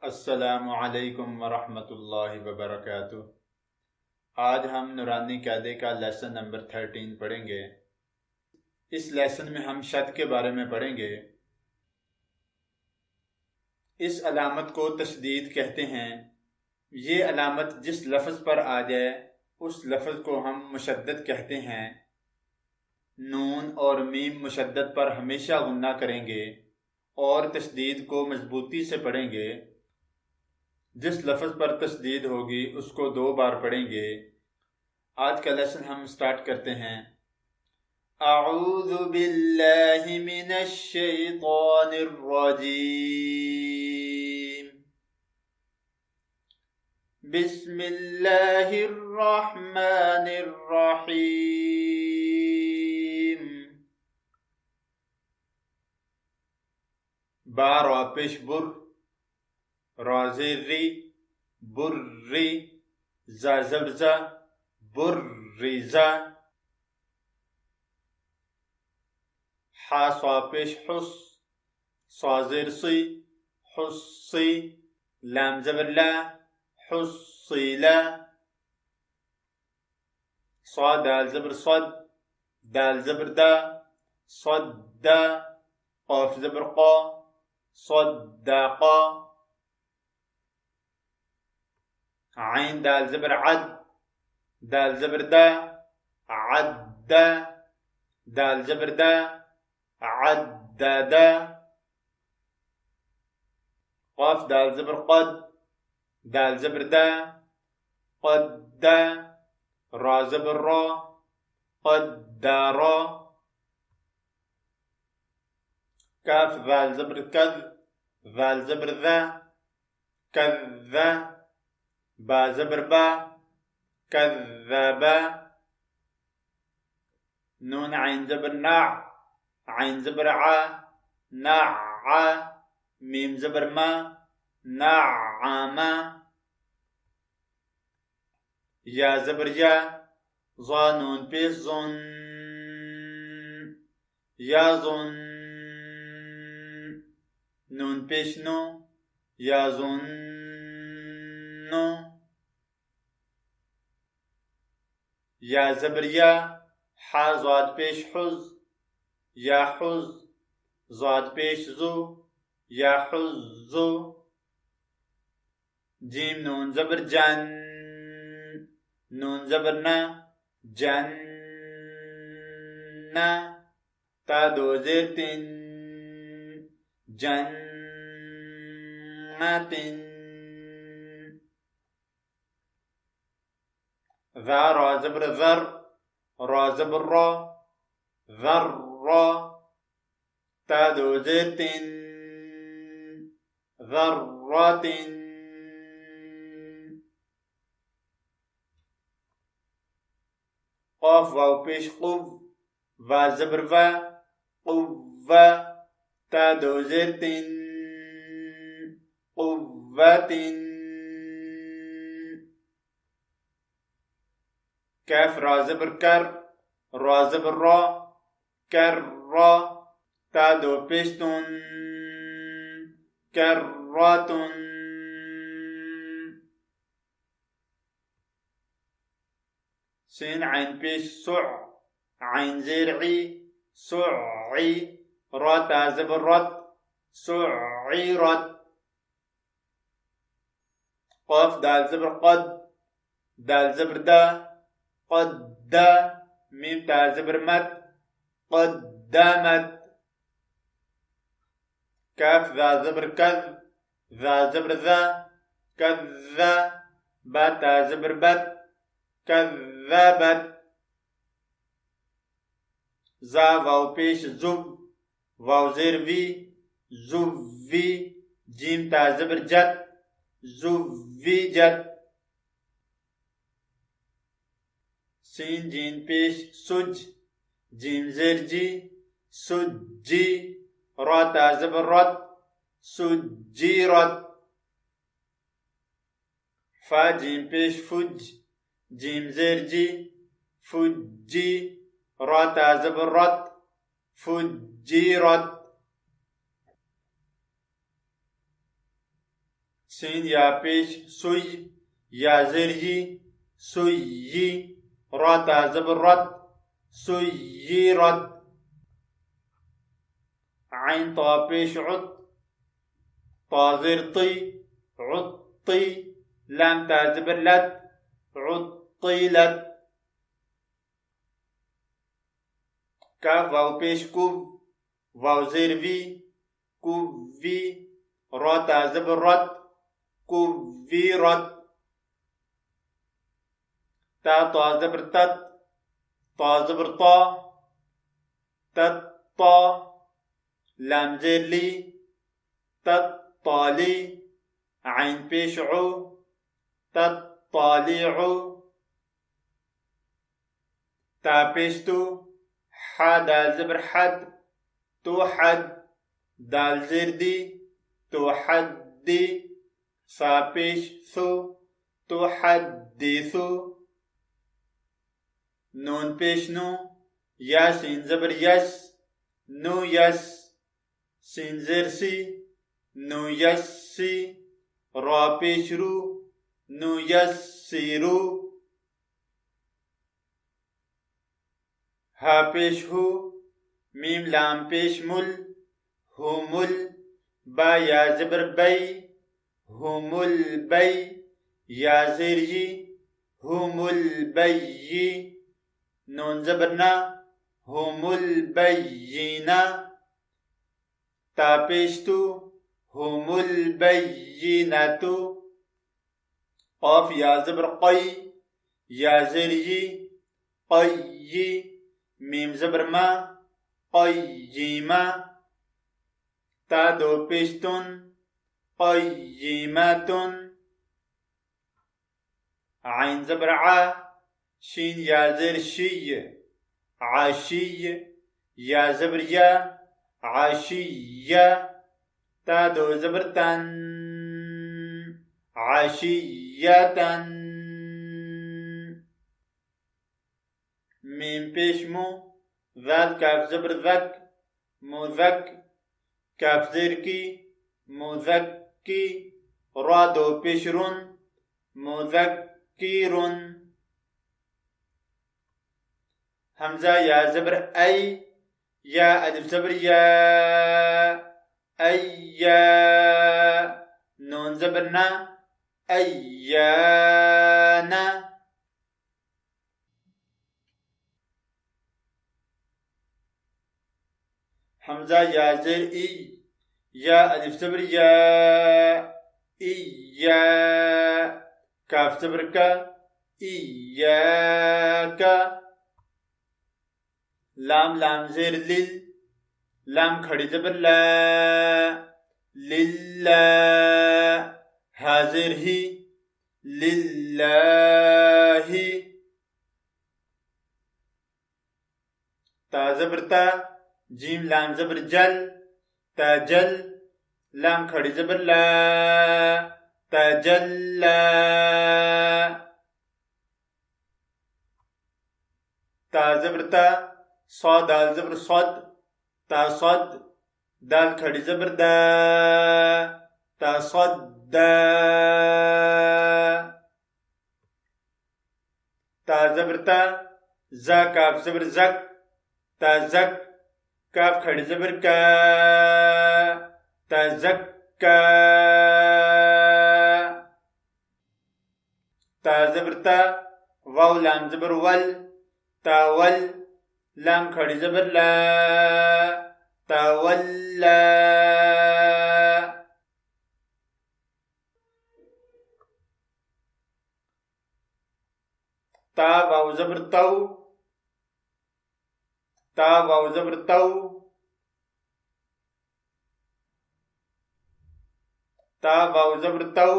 अस्सलामु अलैकुम वरहमतुल्लाहि वबरकातुह। आज हम नूरानी कायदे का लेसन नंबर 13 पढ़ेंगे। इस लेसन में हम शद के बारे में पढ़ेंगे। इस अलामत को तशदीद कहते हैं। ये अलामत जिस लफ्ज़ पर आ जाए उस लफ्ज़ को हम मुशद्दद कहते हैं। नून और मीम मुशद्दद पर हमेशा गुन्ना करेंगे और तशदीद को मजबूती से पढ़ेंगे। जिस लफ्ज़ पर तशदीद होगी उसको 2 बार पढ़ेंगे। आज का लेसन हम स्टार्ट करते हैं। अऊज़ु बिल्लाहि मिनश शैतानिर रजीम। बिस्मिल्लाहिर रहमानिर रहीम। बा रा पेश बुर, राज़ेरी बुर्री, जा ज़बरजा बुर्रिजा। हा स्वा पेश हुस, स्वाज़ेर सी हुस्सी, लाम ज़बरला हुस्सीला। स्वा दाल ज़बर सद, दाल ज़बर दा सद्दा। क़ाफ ज़बर क़ा सद्दाक़ा। आइन दाल ज़बर अद, दाल ज़बर दा अद्दा, दाल ज़बर दा अद्ददा। क़ाफ दाल ज़बर क़द, दाल ज़बर दा क़द्दा। रा ज़बर रा क़द्दारा। काफ दाल ज़बर कद, दाल ज़बर दा कद्दा। बा ज़बर बा कज़्ज़बा। नून आइन ज़बर ना, आइन ज़बर आ नअ। मीम ज़बर मा नअमा। या ज़बर या, ज़ा नून पेश ज़ुन, या ज़ुन। नून पेश नो, या ज़ुन्नो। या ज़बर या, हा ज़ाद पेश हुज़, या हुज़। ज़ाद पेश ज़ु, या हुज़्ज़ु। जीम नून ज़बर जन, नून ज़बर ना जन्ना। ता दो ज़ेर तिन, जन्नतिन। ज़ा रा ज़बर ज़र, रा ज़बर रा ज़र्रा। ता दो ज़ेर तिन, ज़र्रातिन। क़ाफ वाव पेश क़ुव, वा ज़बर वा क़ुव्वा। ता दो ज़ेर तिन, क़ुव्वतिन। कैफ रा ज़बर कर, रा ज़बर रा कर्रा। ता दो पेश तुन, कर्रातुन। सीन आइन पेश सुअ, आइन ज़ेर ई सुअई। रा ता ज़बर रत सुअइरत। क़ाफ दाल ज़बर क़द, दाल ज़बर दा क़द्दा। मीम ता ज़बर मद क़द्दमत। काफ ज़ा ज़बर कज़, ज़ा ज़बर ज़ा कज़्ज़ा। बा ता ज़बर बत कज़्ज़बत। ज़ा वाव पेश ज़ुव, वाव ज़ेर वी ज़ुव्वी। जीम ता ज़बर जत ज़ुव्विजत। सीन जीन पेश सुज, जीम ज़ेर जी सुज्जी। रा ता ज़बर रत सुज्जीरत। फा जीम पेश फुज, जीम ज़ेर जी फुज्जी। रा ता ज़बर रत फुज्जिरत। सीन या पेश सुई या जेर यी सुई रा ता ज़बर रत सुई रत आइन ता पेश उत ता जेर ती उत्ती लाम ता ज़बर लत उत्तीलत काफ वाव पेश कुव वाव जेर वी कुवी रा ता ज़बर रत कुवीरत ता ता ज़बर तत ता ज़बर ता तत्ता लाम जेर ली तत्ताली आइन पेश उ तत्तालिउ ता पेश तु हा दाल ज़बर हद तो हद दाल जेर दी तो हद दी सा पेश सु तो हद्दिसु नून पेश नु या सीन ज़बर यस नु यस सीन जेर सी नु यस्सी रा पेश रू नु यस्सिरु हा पेश हु मीम लाम पेश मुल हुमुल बा या ज़बर बई हुमुल बई या जेर यी हुमुल बय्यी नून ज़बर ना हुमुल बय्यीना ता पेश तु हुमुल बय्यीनातु क़ाफ या ज़बर क़ई या जेर यी क़य्यी मीम ज़बर मा क़य्यीमा ता दो पेश तुन क़य्यीमातुन आइन ज़बर आ शीन या जेर शी आशी या ज़बर या आशिया ता दो ज़बर तन आशियतन मीम पेश मु ज़ाल काफ ज़बर ज़क मुज़क काफ जेर की मुज़क्की रा दो पेश रुन मुज़क्किरुन हमजा या ज़बर ऐ या अलिफ ज़बर या अय्या नून ज़बर ना अय्याना हमजा या जेर ई या अलिफ ज़बर या इया काफ ज़बर का इयाका लाम लाम जेर लिल लाम खड़ी ज़बर ला लिल्ला हाजिर ही लिल्लाही ता ज़बर ता जीम लाम ज़बर जल तजल लाम खड़ी ज़बर ला तजल्ला ता ज़बर ता सौ दाल ज़बर सद ता सद दाल खड़ी ज़बर दा ता सद्दा ता ज़बर ता जा काफ ज़बर जक ता जक काफ खड़ी ज़बर का ता जक्का ता ज़बर ता वाव लाम ज़बर वल ता वल लाम खड़ी ज़बर ला ता वल्ला ता वाव ज़बर तौ ता वाव ज़बर तौ ता वाव ज़बर तौ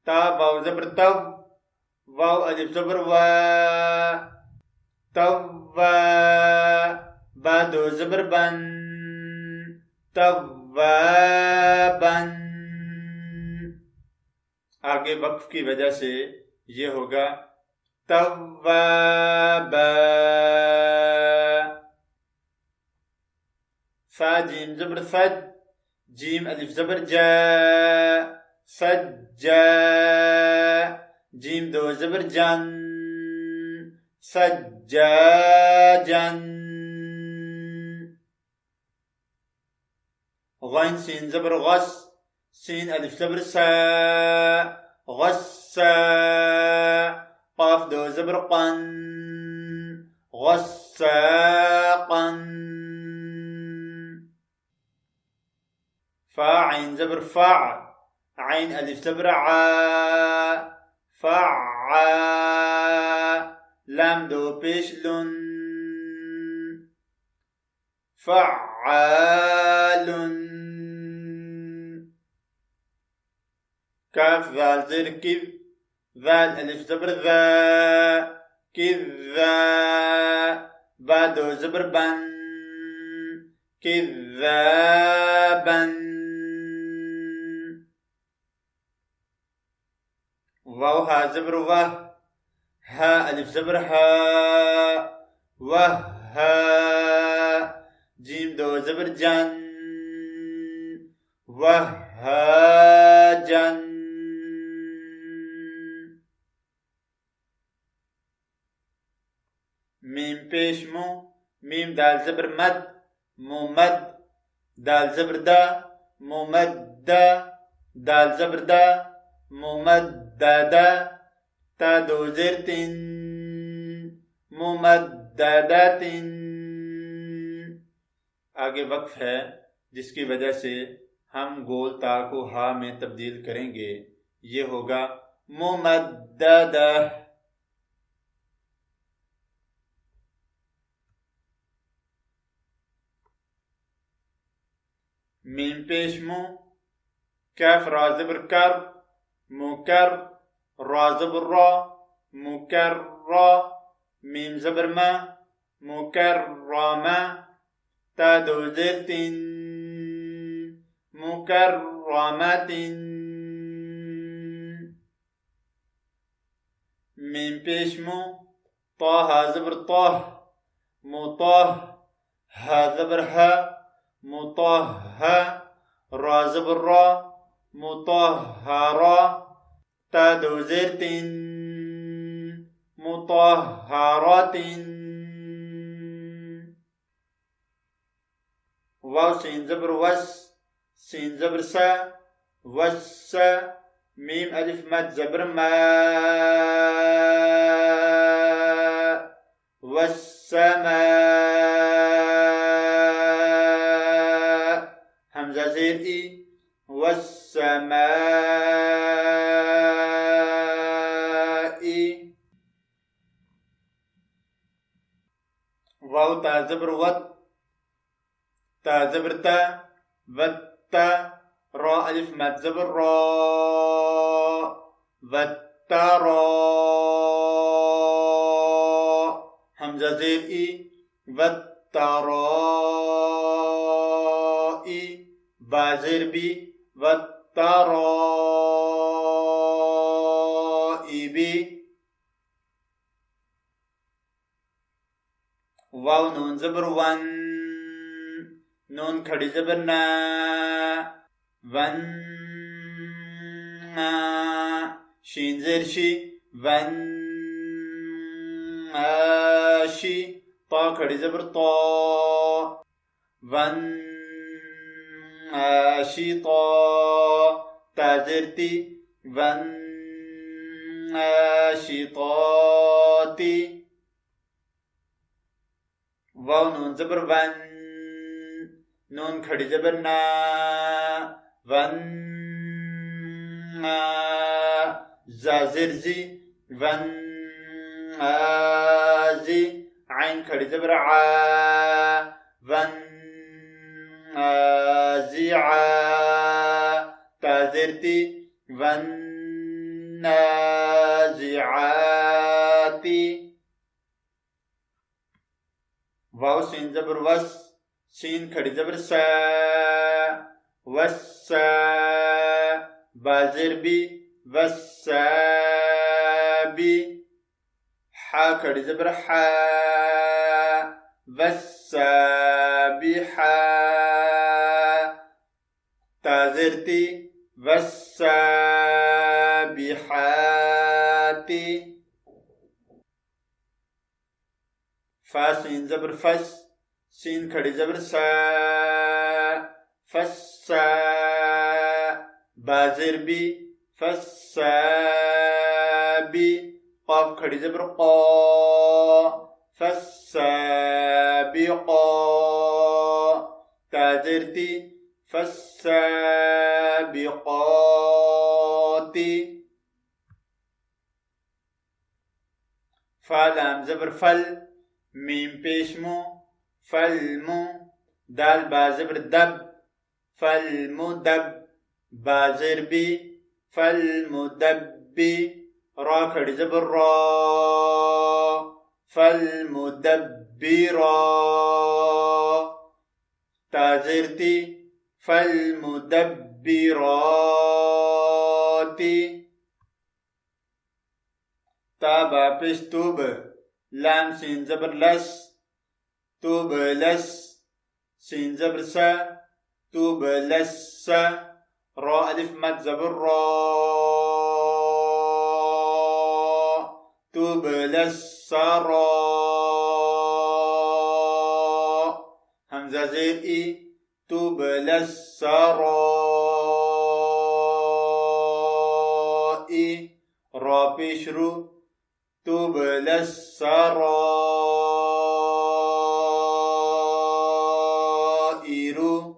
ता वाव ज़बर तव वाव अलिफ ज़बर वा तव्वा बा दो ज़बर बन तव्वाबन आगे वक्फ की वजह से ये होगा तव्वाबा सा जीम ज़बर सद जीम अलिफ ज़बर जा, सज्जा। जीम दो ज़बर जन, सज्जाजन। गैन सीन ज़बर गस, सीन अलिफ ज़बर सा, गस्सा। काफ दो ज़बर कन, गस्साक़न। फा आइन ज़बर फा, आइन अलिफ ज़बर आ, फआ। लाम दो पेश लुन, फआलुन। काफ ज़ाल ज़ेर किव, ज़ाल अलिफ ज़बर ज़ा, किज़्ज़ा। बा दो ज़बर बन, किज़्ज़ाबन। वाव हा ज़बर वह, हा अलिफ ज़बर हा, वहा। जीम दो ज़बर जन, वहाजन। मीम पेश मु, मीम दाल ज़बर मद, मुमद। दाल ज़बर दा, मुमद्दा। दाल ज़बर दा, मुमद्ददा। ता दो ज़ेर तिन, मुमद्ददातिन। आगे वक्फ है जिसकी वजह से हम गोल ता को हा में तब्दील करेंगे। ये होगा मुमद्ददा। मीम पेश मु, कैफ रा ज़बर कर, मुकर। रा ज़बर रा, मुकर्रा। मीम ज़बर मा, मुकर्रमा। ता दो ज़ेर तिन, मुकर्रमतिन। मीम पेश मु, ता हा ज़बर ताह, मुताह। हा ज़बर हा, मुताहा। रा ज़बर रा, मुताहरा। ता दो ज़ेर तिन, मुताहरातिन। वाव सीन ज़बर वस, सीन ज़बर सा, वस्सा। मीम अलिफ मद ज़बर मा, वस्समा। हमज़ा ज़ेर ई, वस्समाई। वाव ता ज़बर वत, ता ज़बर ता, वत्ता। रा अलिफ मद ज़बर रा, वत्तरा। हमज़ा ज़ेर ई, वत्तराई। बा ज़ेर बी, वत्तराइबी। वाव नून ज़बर वन, नून खड़ी ज़बर ना, वन्ना। शीन ज़ेर शी, वन्नाशी। ता खड़ी ज़बर ता, वन्नाशिता। ता ज़ेर ती, वन्नाशिताती। वाव नून ज़बर वन, नून खड़ी ज़बर ना, वन्ना। ज़ा ज़ेर ज़ी, वन्नाज़ी। आइन खड़ी ज़बर आ, वन्नाज़िआ। ता ज़ेर ती, वन्नाज़िआती। वाव सीन ज़बर वस, सीन खड़ी ज़बर सा, वस्सा। बा ज़ेर बी, वस्साबी। हा खड़ी ज़बर हा, वस्साबिहा। تازرتي والسابحات. فا سين زبر فس، سين کھڑی زبر سا، فسا. بازر بی، فسابی. قاف کھڑی زبر قا، فالسابقا. تازرتي فالسابقات. فالام زبر فل، ميم پیشمو، فالمو. دال با زبر دب، فالمدب. بازر بی، فالمدبی. را کھڑی زبر را، فالمدبرا. تازرتي فالمدبرات. تابا پیش توب، لام سين زبر لس، توب لس. سين زبر سا، توب لس. را ألف مد زبر را، توب لس را. همزة زير إي، توب لس را إي. را پیش رو، توب لس را إيرو.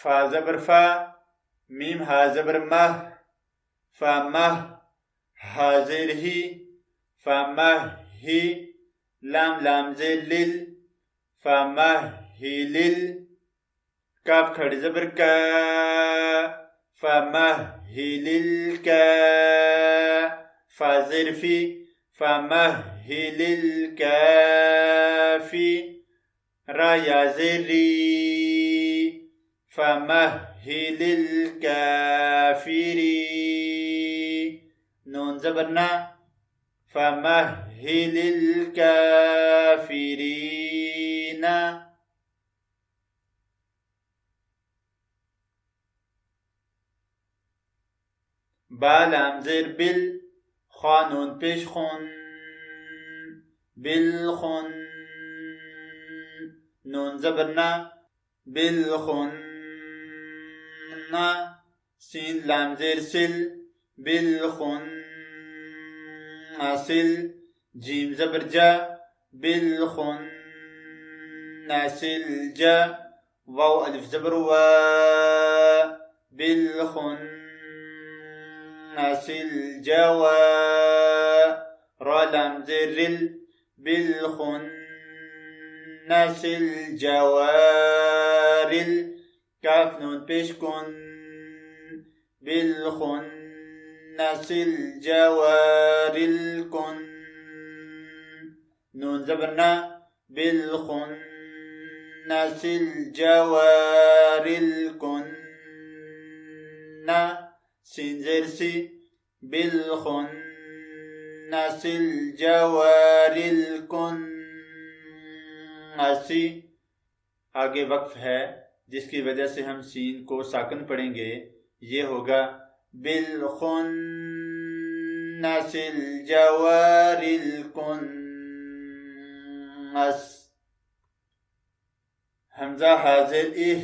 فا زبر فا، ميم ها زبر مه، فمه. ها زير هي، فمه هي. لام زير لل، فمهلل. كاف کھڑی زبر کا، فمهل الكا. فا زير في، فمهل الكافي. را يا زير ري، فمهل الكافري. نون زبرنا، فمهل الكافرين. با لام زیر بل، خانون پیش خون، بالخن. نون زبرنا، بالخن. سين لام زیر سل، بالخن أصل. جيم زبر جا، بالخن أصل جا. واو ألف زبر وا، بالخن أصل جوا. را لام زر رل، بالخن أصل جوارل. كاف نون پیش کن، بالخن أصل جوارل کن. نون زبرنا، بالخن أصل جوارل کن. سين زير سي، بالخن أصل جوارل کن. اسی. آگے وقف ہے جس کی وجہ سے ہم سین کو ساکن پڑھیں گے. یہ ہوگا بالخنس الجوار الكنس. حمزہ حاضر اہ،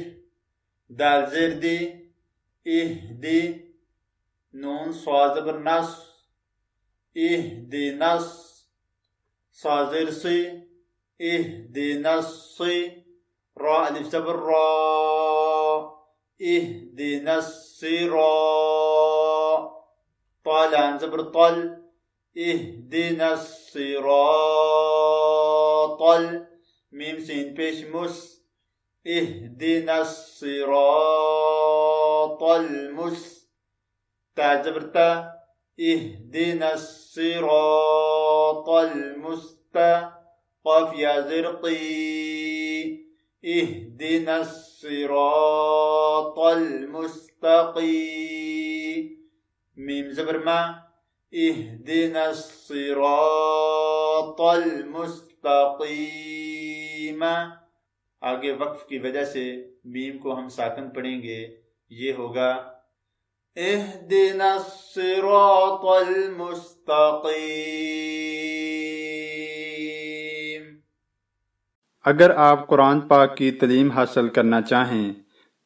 دال زیر دی، اہ دی. نون صاد زبر نص، اہ دی نص. صادر سی، اہ دی نصی. را الف زبر را، اهدنا الصراط. طالع زبر طل، اهدنا الصراط. ميم سين پیش مس، اهدنا الصراط المس. تا زبر تا، اهدنا الصراط المستا. قاف يا زرقي، اهدنا الصراط المستقيم. ميم زبر ما، اهدنا الصراط المستقيم. आगे वक्फ की वजह से मीम को हम साकन पढ़ेंगे। ये होगा इहदिना सिरातल मुस्तकीम। अगर आप कुरान पाक की तालीम हासिल करना चाहें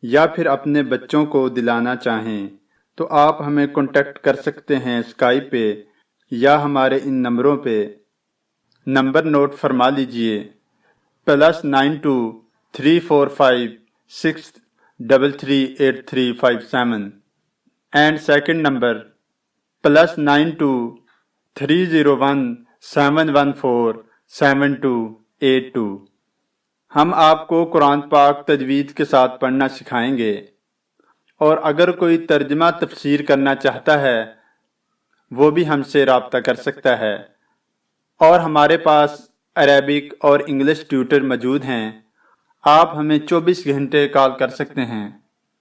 या फिर अपने बच्चों को दिलाना चाहें तो आप हमें कांटेक्ट कर सकते हैं स्काइप पे या हमारे इन नंबरों पे। नंबर नोट फरमा लीजिए +923456338357 एंड सेकंड नंबर +923017147282। हम आपको कुरान पाक तजवीद के साथ पढ़ना सिखाएंगे और अगर कोई तर्जमा तफसीर करना चाहता है वो भी हमसे रब्ता कर सकता है। और हमारे पास अरेबिक और इंग्लिश ट्यूटर मौजूद हैं। आप हमें 24 घंटे कॉल कर सकते हैं।